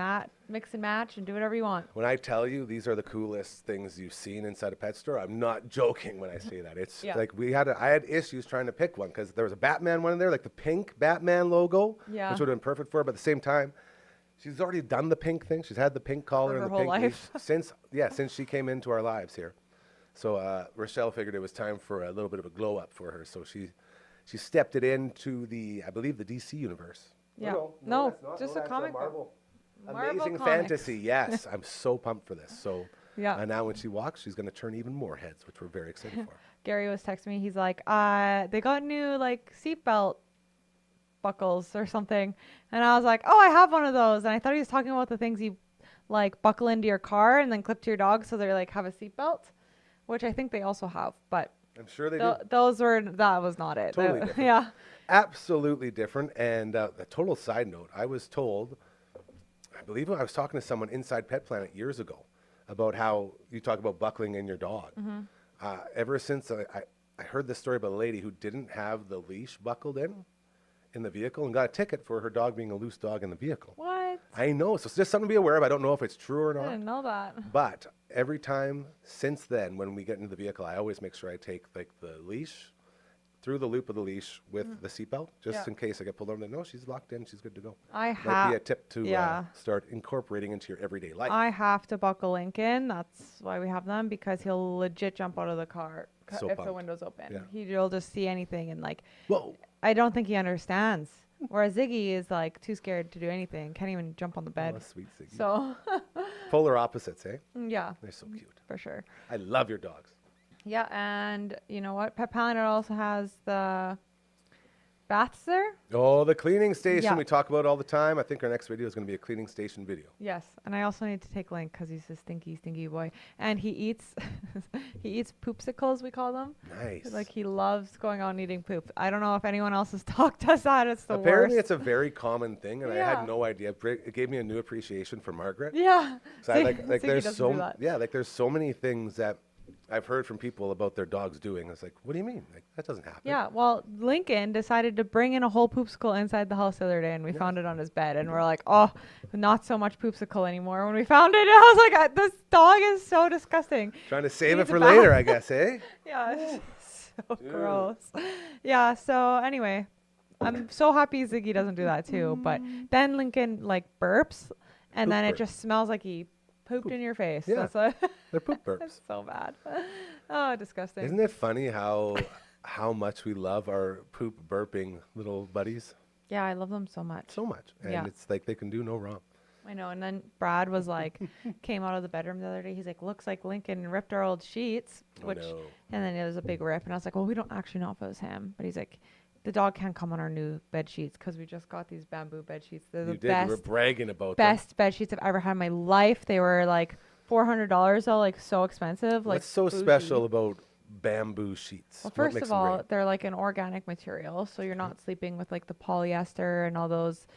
mix and match and do whatever you want. When I tell you these are the coolest things you've seen inside a pet store, I'm not joking when I say that. It's Yeah. like I had issues trying to pick one because there was a Batman one in there, like the pink Batman logo, Yeah. which would have been perfect for her. But at the same time, she's already done the pink thing. She's had the pink collar her and the whole pink life. leash since she came into our lives here. So Rochelle figured it was time for a little bit of a glow up for her. So she stepped it into I believe the DC universe. Yeah. No, No, that's not. just No, a that's comic book. Marvel. Marvel Amazing Comics. fantasy, yes. I'm so pumped for this. So Yeah. now when she walks, she's going to turn even more heads, which we're very excited for. Gary was texting me. He's like, they got new like seatbelt buckles or something, and I was like, oh, I have one of those, and I thought he was talking about the things you like buckle into your car and then clip to your dog, so they like have a seatbelt, which I think they also have, but I'm sure they do. that was not it. Totally different. Yeah. Absolutely different. And a total side note, I was told, I believe I was talking to someone inside Pet Planet years ago about how you talk about buckling in your dog. Ever since I heard this story about a lady who didn't have the leash buckled in the vehicle and got a ticket for her dog being a loose dog in the vehicle. What? I know. So it's just something to be aware of. I don't know if it's true or I not. didn't know that. But every time since then, when we get into the vehicle, I always make sure I take like the leash through the loop of the leash with the seatbelt, just Yeah. in case I get pulled over. No, she's locked in. She's good to go. I Might be have. a tip to Yeah. start incorporating into your everyday life. I have to buckle Lincoln. That's why we have them, because he'll legit jump out of the car So if the pumped. window's open. Yeah. He'll just see anything, and like, Whoa. I don't think he understands. Whereas Ziggy is like too scared to do anything, can't even jump on the bed. Oh, sweet Ziggy. So Polar opposites, eh? yeah, They're so cute. for sure. I love your dogs. Yeah, and you know what? Pet Planet also has the baths there. Oh, the cleaning station Yeah. we talk about all the time. I think our next video is going to be a cleaning station video. Yes, and I also need to take Link because he's a stinky, stinky boy, and he eats he eats poopsicles, we call them. Nice. Like he loves going out and eating poop. I don't know if anyone else has talked us that. It's the Apparently, worst. it's a very common thing, and I Yeah. had no idea. It gave me a new appreciation for Margaret. Yeah. So I Ziggy like there's doesn't do so that. yeah, like there's so many things that I've heard from people about their dogs doing. It's like, what do you mean? Like that doesn't happen. Yeah, well, Lincoln decided to bring in a whole poopsicle inside the house the other day, and we found it on his bed, and we're like, oh, not so much poopsicle anymore. When we found it, I was like, this dog is so disgusting. Trying to save it needs a for bath. later, I guess, eh? Yeah, it's so gross. Yeah, so anyway, I'm so happy Ziggy doesn't do that too, but then Lincoln like burps, and Poop then it burp. just smells like he pooped in your face. Yeah. That's what They're poop burps. it's so bad. Oh, disgusting. Isn't it funny how much we love our poop burping little buddies? Yeah, I love them so much. So much. And Yeah. it's like they can do no wrong. I know. And then Brad was like, came out of the bedroom the other day. He's like, looks like Lincoln ripped our old sheets, Oh, which, no. and then it was a big rip. And I was like, well, we don't actually know if it was him. But he's like, the dog can't come on our new bed sheets because we just got these bamboo bed sheets. They're You the did. You were best, bragging about best bed sheets I've ever had in my life. They were like $400 though, like so expensive. them. Like What's so bougie. special about bamboo sheets? Well, What first makes of them all, great? they're like an organic material, so you're not sleeping with like the polyester and all those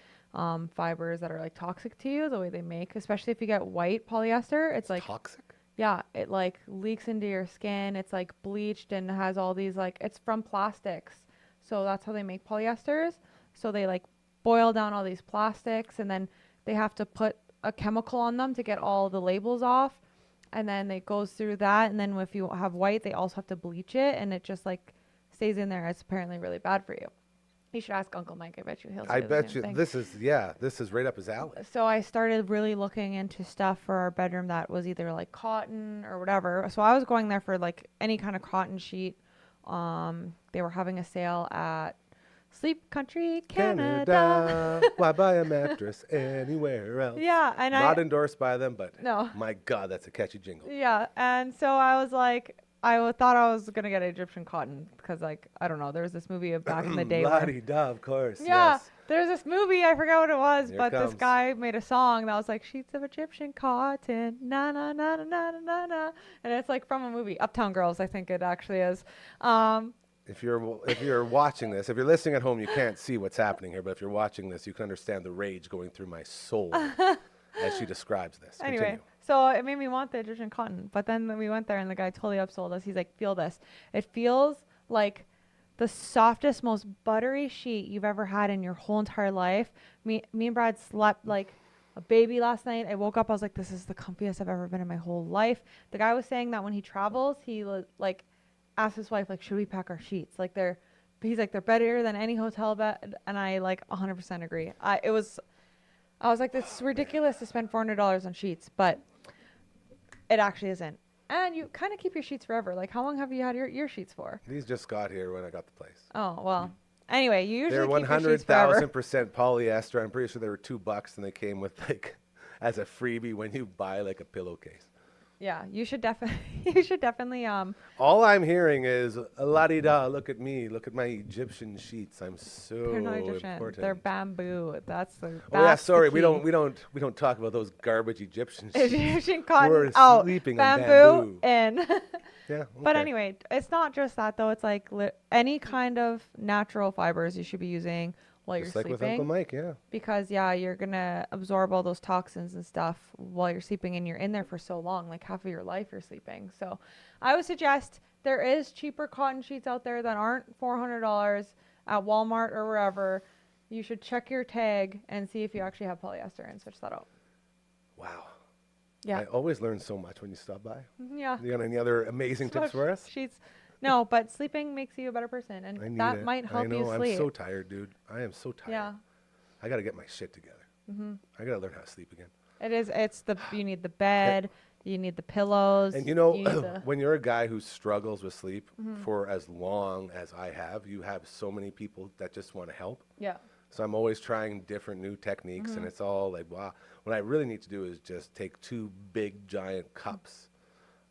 fibers that are like toxic to you. The way they make, especially if you get white polyester, it's like Toxic? yeah, it like leaks into your skin. It's like bleached and has all these like it's from plastics, so that's how they make polyesters. So they like boil down all these plastics, and then they have to put a chemical on them to get all the labels off. And then it goes through that, and then if you have white, they also have to bleach it, and it just like stays in there. It's apparently really bad for you. You should ask Uncle Mike. I bet you he'll say I the bet same you thing. this is right up his alley. So I started really looking into stuff for our bedroom that was either like cotton or whatever. So I was going there for like any kind of cotton sheet. They were having a sale at Sleep Country Canada. Why buy a mattress anywhere else? Yeah, and Not endorsed by them, but No. my God, that's a catchy jingle. Yeah, and so I was like, thought I was gonna get Egyptian cotton because like I don't know, there was this movie of back in the day. Where, La-di-da, of course. yeah, Yes. there's this movie I forgot what it was, Here but comes. this guy made a song that was like sheets of Egyptian cotton, na na na na na na na na, and it's like from a movie, Uptown Girls, I think it actually is. If you're watching this, if you're listening at home, you can't see what's happening here, but if you're watching this, you can understand the rage going through my soul as she describes this. Anyway, Continue. so it made me want the Egyptian cotton. But then we went there and the guy totally upsold us. He's like, feel this. It feels like the softest, most buttery sheet you've ever had in your whole entire life. Me and Brad slept like a baby last night. I woke up, I was like, this is the comfiest I've ever been in my whole life. The guy was saying that when he travels, he like asks his wife, like, should we pack our sheets? Like he's like, they're better than any hotel bed. And I like 100% agree. I was like, it's ridiculous to spend $400 on sheets, but it actually isn't. And you kind of keep your sheets forever. Like, how long have you had your sheets for? These just got here when I got the place. Oh, well. Anyway, you usually They're keep your sheets forever. 100,000% polyester. I'm pretty sure they were $2 and they came with like as a freebie when you buy like a pillowcase. Yeah, you should definitely All I'm hearing is la-di-da, look at me, look at my Egyptian sheets. I'm so they're not Egyptian. important. They're bamboo. That's the Oh yeah, that's the sorry, we key. don't talk about those garbage Egyptian sheets. Egyptian cotton We're out, sleeping on bamboo bamboo. in. Yeah. But okay. anyway, it's not just that though. It's like any kind of natural fibers you should be using while Just you're like with sleeping. Uncle Mike, yeah. Because yeah, you're gonna absorb all those toxins and stuff while you're sleeping, and you're in there for so long, like half of your life you're sleeping. So I would suggest there is cheaper cotton sheets out there that aren't $400 at Walmart or wherever. You should check your tag and see if you actually have polyester and switch that out. Wow. Yeah. I always learn so much when you stop by. Yeah. You got any other amazing tips for us? Sheets. No, but sleeping makes you a better person, and I need that it. might help I know, you sleep. I'm so tired, dude. I am so tired. Yeah. I got to get my shit together. I got to learn how to sleep again. It is. You need the bed. You need the pillows. And you know, need the- when you're a guy who struggles with sleep for as long as I have, you have so many people that just want to help. yeah. So I'm always trying different new techniques, and it's all like, wow. What I really need to do is just take 2 big giant cups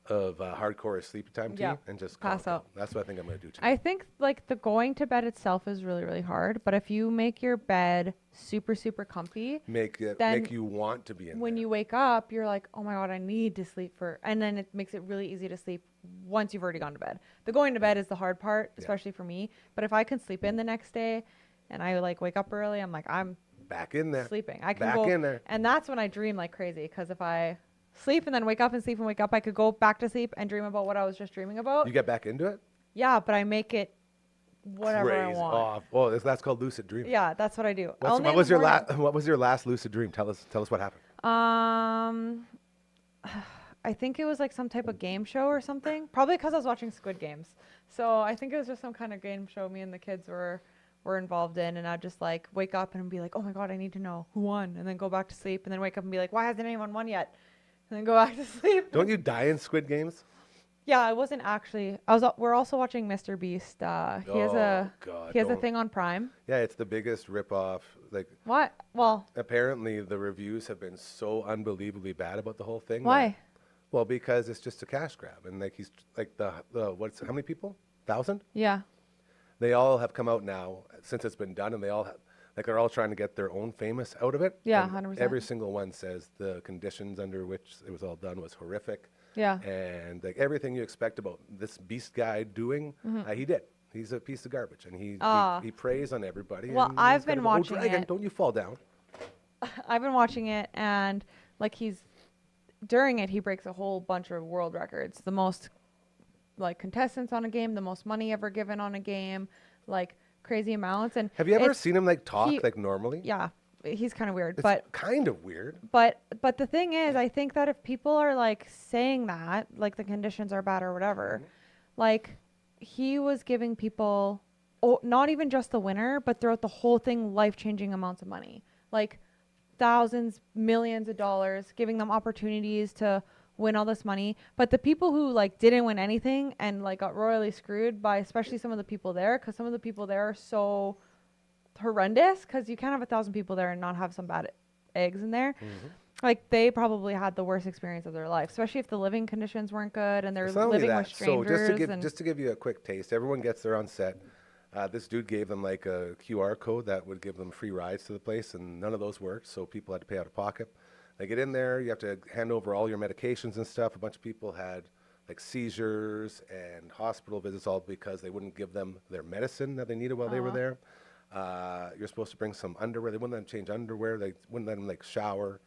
of hardcore sleepy time tea Yeah, and just pass conk 'em. out. That's what I think I'm going to do today. I think like the going to bed itself is really, really hard. But if you make your bed super, super comfy, Make then you want to be in when there. you wake up, you're like, oh my God, I need to sleep and then it makes it really easy to sleep once you've already gone to bed. The going to bed is the hard part, especially for me. But if I can sleep in the next day and I like wake up early, I'm like, I'm Back in there. sleeping. I can Back go in there. and that's when I dream like crazy. Because if I sleep and then wake up and sleep and wake up, I could go back to sleep and dream about what I was just dreaming about. You get back into it? Yeah, but I make it whatever I Crazy. want. Oh, that's called lucid dreaming. Yeah, that's what I do. What Only in was the your morning. what was your last lucid dream? Tell us what happened. I think it was like some type of game show or something. Probably because I was watching Squid Games. So I think it was just some kind of game show me and the kids were involved in, and I'd just like wake up and be like, oh my God, I need to know who won, and then go back to sleep, and then wake up and be like, why hasn't anyone won yet? And then go back to sleep. Don't you die in Squid Games? Yeah, I wasn't actually. We're also watching Mr. Beast. He has Oh, God, he has a don't. thing on Prime. Yeah, it's the biggest ripoff. Like, What? Well, apparently the reviews have been so unbelievably bad about the whole thing. why? Well, because it's just a cash grab, and like he's like the how many people? 1,000? Yeah. They all have come out now since it's been done, and they all they're all trying to get their own famous out of it. Yeah, and 100%. Every single one says the conditions under which it was all done was horrific. Yeah. And like everything you expect about this beast guy doing, he did. He's a piece of garbage, and he preys on everybody. Well, and I've he's gotta been go, "Oh, watching dragon, it." don't you fall down. I've been watching it, and like during it, he breaks a whole bunch of world records. The most like contestants on a game, the most money ever given on a game, like crazy amounts. And Have you ever it's- seen him like talk he- like normally? Yeah, he's kind of weird, It's but kind of weird. But the thing is, I think that if people are like saying that, like the conditions are bad or whatever, like he was giving people, not even just the winner, but throughout the whole thing, life-changing amounts of money, like thousands, millions of dollars, giving them opportunities to win all this money. But the people who like didn't win anything and like got royally screwed by, especially some of the people there, because some of the people there are so horrendous, because you can't have 1,000 people there and not have some bad eggs in there. Like they probably had the worst experience of their life, especially if the living conditions weren't good and they're It's not only living with that. strangers. So and just to give you a quick taste, everyone gets there on set. This dude gave them like a QR code that would give them free rides to the place, and none of those worked, so people had to pay out of pocket. They get in there, you have to hand over all your medications and stuff. A bunch of people had like seizures and hospital visits, all because they wouldn't give them their medicine that they needed while they were there. You're supposed to bring some underwear. They wouldn't let them change underwear. They wouldn't let them like shower.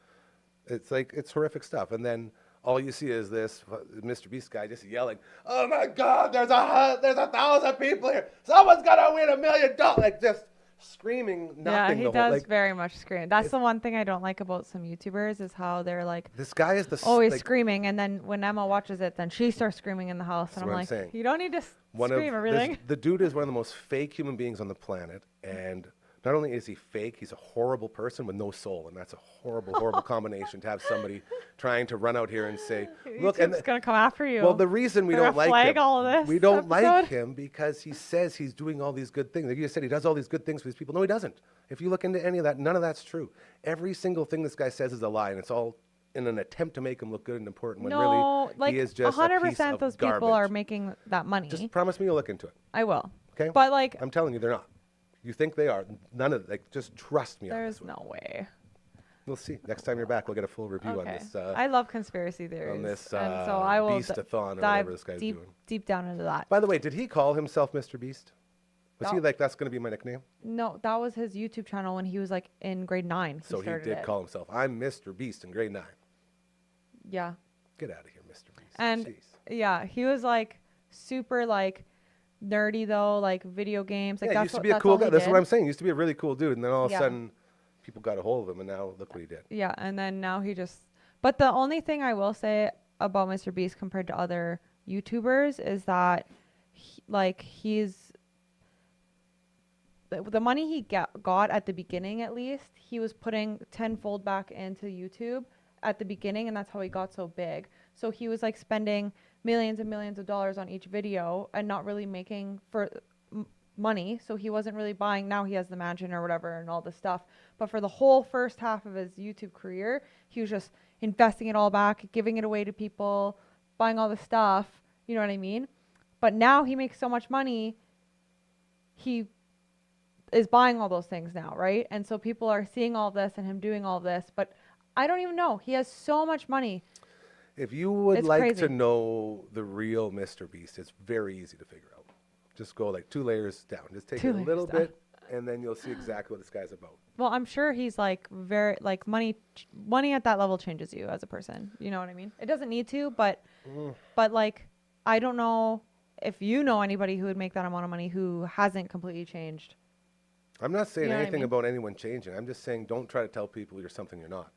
It's horrific stuff. And then all you see is this Mr. Beast guy just yelling, "Oh my God, there's 1,000 people here. Someone's gonna win $1 million!" Like just screaming yeah, nothing. he the does whole, like, very much scream. That's the one thing I don't like about some YouTubers is how they're like this guy is the always like, screaming, and then when Emma watches it, then she starts screaming in the house, and I'm what I'm like, saying. you don't need to scream everything. The dude is one of the most fake human beings on the planet, and not only is he fake, he's a horrible person with no soul, and that's a horrible, horrible combination to have somebody trying to run out here and say, "Look," and YouTube's gonna come after you. well, the reason we They're don't gonna like flag him, all of this we don't like episode. him because he says he's doing all these good things. Like you said, he does all these good things for these people. No, he doesn't. If you look into any of that, none of that's true. Every single thing this guy says is a lie, and it's all in an attempt to make him look good and important when no, really like he is just a piece 100% of those garbage. people are making that money. Just promise me you'll look into it, I will. okay? But like, I'm telling you, they're not. You think they are? None of like. Just trust me on there's this one. no way. We'll see. Next time you're back, we'll get a full review on Okay. this. I love conspiracy theories. on this and so I will Beast-a-thon or dive whatever this guy's deep, doing. deep down into that. By the way, did he call himself Mr. Beast? Was he No. like, that's going to be my nickname? No, that was his YouTube channel when he was like in grade 9. So he started did it. call himself, "I'm Mr. Beast in grade 9. Yeah. Get out of here, Mr. Beast. And Jeez. yeah, he was like super like nerdy though, like video games. Like Yeah, he that's used to what, be a that's cool all guy. he That's what did. I'm saying. He used to be a really cool dude, and then all of a Yeah. sudden, people got a hold of him, and now look what he did. Yeah, and then now he just. But the only thing I will say about Mr. Beast compared to other YouTubers is that, he's the money he got at the beginning, at least he was putting tenfold back into YouTube at the beginning, and that's how he got so big. So he was like spending millions and millions of dollars on each video and not really making for money, so he wasn't really buying. Now he has the mansion or whatever and all this stuff. But for the whole first half of his YouTube career, he was just investing it all back, giving it away to people, buying all the stuff. You know what I mean? But now he makes so much money, he is buying all those things now, right? And so people are seeing all this and him doing all this, but I don't even know. He has so much money. If you would It's like crazy. to know the real Mr. Beast, it's very easy to figure out. Just go like 2 layers down. Just take Two it a little layers down. bit, and then you'll see exactly what this guy's about. Well, I'm sure he's like very like money at that level changes you as a person. You know what I mean? It doesn't need to, but like I don't know if you know anybody who would make that amount of money who hasn't completely changed. I'm not saying You know what I anything mean? about anyone changing. I'm just saying don't try to tell people you're something you're not.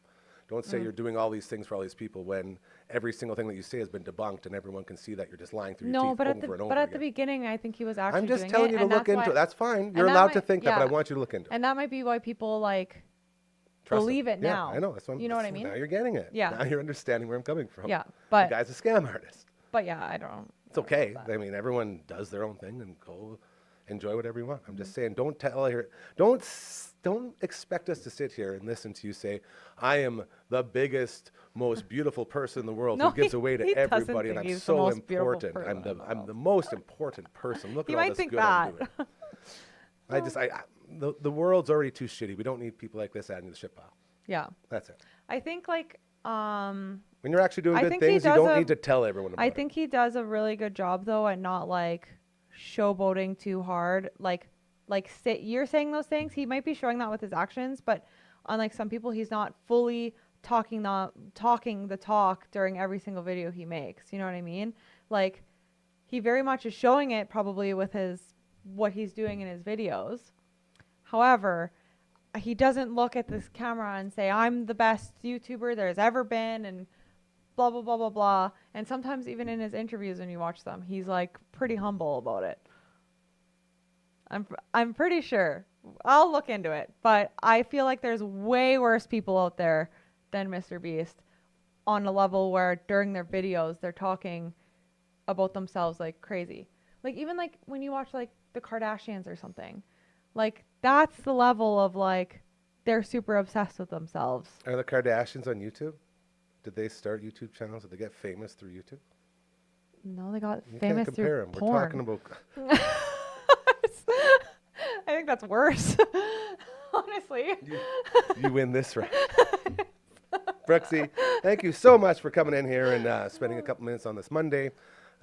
Don't say you're doing all these things for all these people when every single thing that you say has been debunked and everyone can see that you're just lying through your No, teeth but over at the and over but at again. the beginning, I think he was actually. I'm just doing telling it, you to and look that's into it. why- That's fine. You're that allowed to might- think that, but I yeah. want you to look into it. And that might be why people like Trust believe him. it now. Yeah, I know. That's what You know what I mean? Now you're getting it. Yeah. Now you're understanding where I'm coming from. Yeah, The but guy's a scam artist. yeah, I don't. It's okay. I mean, everyone does their own thing and go enjoy whatever you want. I'm just saying, don't expect us to sit here and listen to you say, I am the biggest, most beautiful person in the world No, who gives he- away to he doesn't everybody, and think I'm he's the so most beautiful important. person in the I'm world. the most important person. Look He at all might this think good I'm that. doing. The world's already too shitty. We don't need people like this adding to the shit pile. Yeah, That's it. I think like When you're actually doing I good think he things, you does don't a- need to tell everyone about I it. think he does a really good job though at not like showboating too hard. You're saying those things, he might be showing that with his actions, but unlike some people, he's not fully talking the talk during every single video he makes. You know what I mean? Like he very much is showing it probably with what he's doing in his videos. However, he doesn't look at this camera and say, I'm the best YouTuber there's ever been and blah, blah, blah, blah, blah. And sometimes even in his interviews when you watch them, he's like pretty humble about it. I'm pretty sure. I'll look into it. But I feel like there's way worse people out there than Mr. Beast on a level where during their videos they're talking about themselves like crazy. Like even like when you watch like the Kardashians or something. Like that's the level of like they're super obsessed with themselves. Are the Kardashians on YouTube? Did they start YouTube channels? Did they get famous through YouTube? No, they got You famous can't compare through them. porn. We're talking about. I think that's worse. Honestly. You win this round. Brooksy, thank you so much for coming in here and spending a couple minutes on this Monday,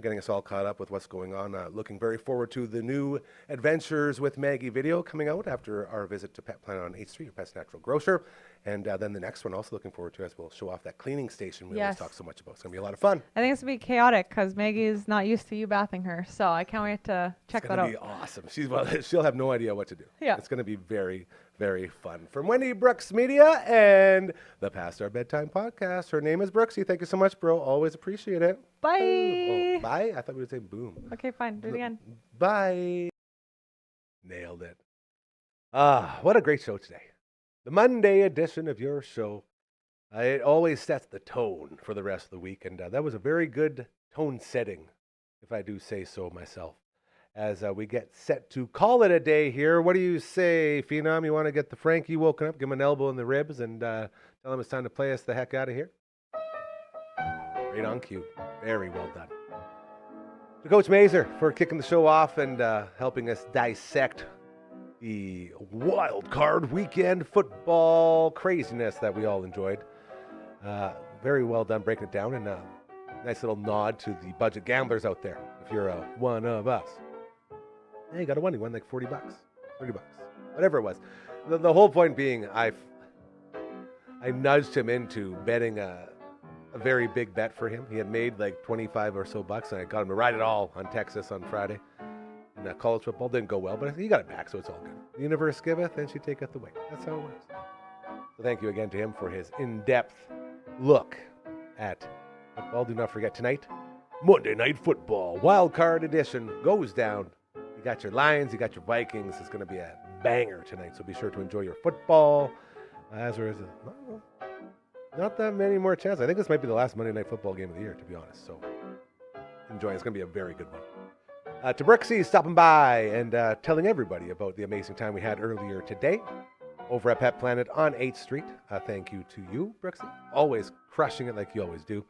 getting us all caught up with what's going on. Looking very forward to the new Adventures with Maggie video coming out after our visit to Pet Planet on 8th Street, your Pet's Natural Grocer. And then the next one also looking forward to as we'll show off that cleaning station we always Yes. talk so much about. It's going to be a lot of fun. I think it's going to be chaotic because Maggie's not used to you bathing her. So I can't wait to check It's that going to out. be awesome. She'll have no idea what to do. Yeah. It's going to be very, very fun. From Wendy Brooks Media and the Past Our Bedtime podcast, her name is Brooksy. Thank you so much, bro. Always appreciate it. Bye. Oh, bye? I thought we would say boom. Okay, fine. Do it again. Bye. Nailed it. What a great show today. The Monday edition of your show. It always sets the tone for the rest of the week, and that was a very good tone setting, if I do say so myself. As we get set to call it a day here, what do you say, Phenom? You want to get the Frankie woken up, give him an elbow in the ribs, and tell him it's time to play us the heck out of here? Right on cue. Very well done. To Coach Mazer for kicking the show off and helping us dissect the wild card weekend football craziness that we all enjoyed. Very well done breaking it down, and nice little nod to the budget gamblers out there. If you're one of us, hey, you got a one. You won like $40, $30, whatever it was. The whole point being, I nudged him into betting a very big bet for him. He had made like 25 or so bucks, and I got him to ride it all on Texas on Friday. And college football didn't go well, but he got it back, so it's all good. The universe giveth, and she taketh away. That's how it works. So thank you again to him for his in-depth look at football. Do not forget tonight, Monday Night Football, Wild Card Edition goes down. You got your Lions, you got your Vikings. It's going to be a banger tonight, so be sure to enjoy your football. As there is not that many more chances. I think this might be the last Monday Night Football game of the year, to be honest. So enjoy. It's going to be a very good one. To Brooksy stopping by and telling everybody about the amazing time we had earlier today over at Pet Planet on 8th Street. Thank you to you, Brooksy. Always crushing it like you always do.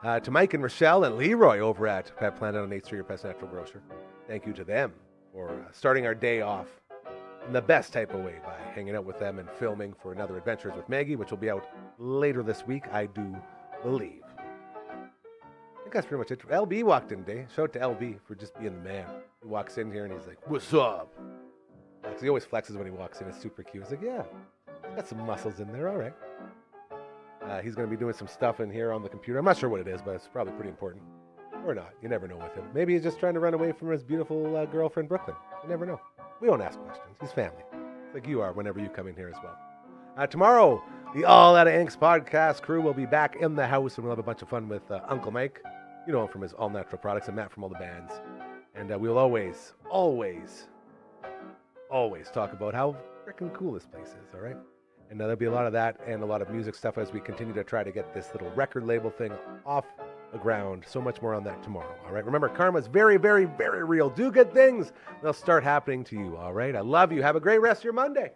To Mike and Rochelle and Leroy over at Pet Planet on 8th Street, your Pet's Natural Grocer. Thank you to them for starting our day off in the best type of way by hanging out with them and filming for another Adventures with Maggie, which will be out later this week, I do believe. I think that's pretty much it. LB walked in today. Shout out to LB for just being the man. He walks in here and he's like, "What's up?" Because he always flexes when he walks in. It's super cute. He's like, "Yeah, got some muscles in there. All right." He's going to be doing some stuff in here on the computer. I'm not sure what it is, but it's probably pretty important. Or not. You never know with him. Maybe he's just trying to run away from his beautiful girlfriend, Brooklyn. You never know. We don't ask questions. He's family. Like you are whenever you come in here as well. Tomorrow, the All Outta Inks podcast crew will be back in the house, and we'll have a bunch of fun with Uncle Mike. You know him from his All Natural Products, and Matt from all the bands. And we'll always talk about how freaking cool this place is, all right? And there'll be a lot of that and a lot of music stuff as we continue to try to get this little record label thing off the ground. So much more on that tomorrow, all right? Remember, karma's very, very, very real. Do good things. They'll start happening to you, all right? I love you. Have a great rest of your Monday.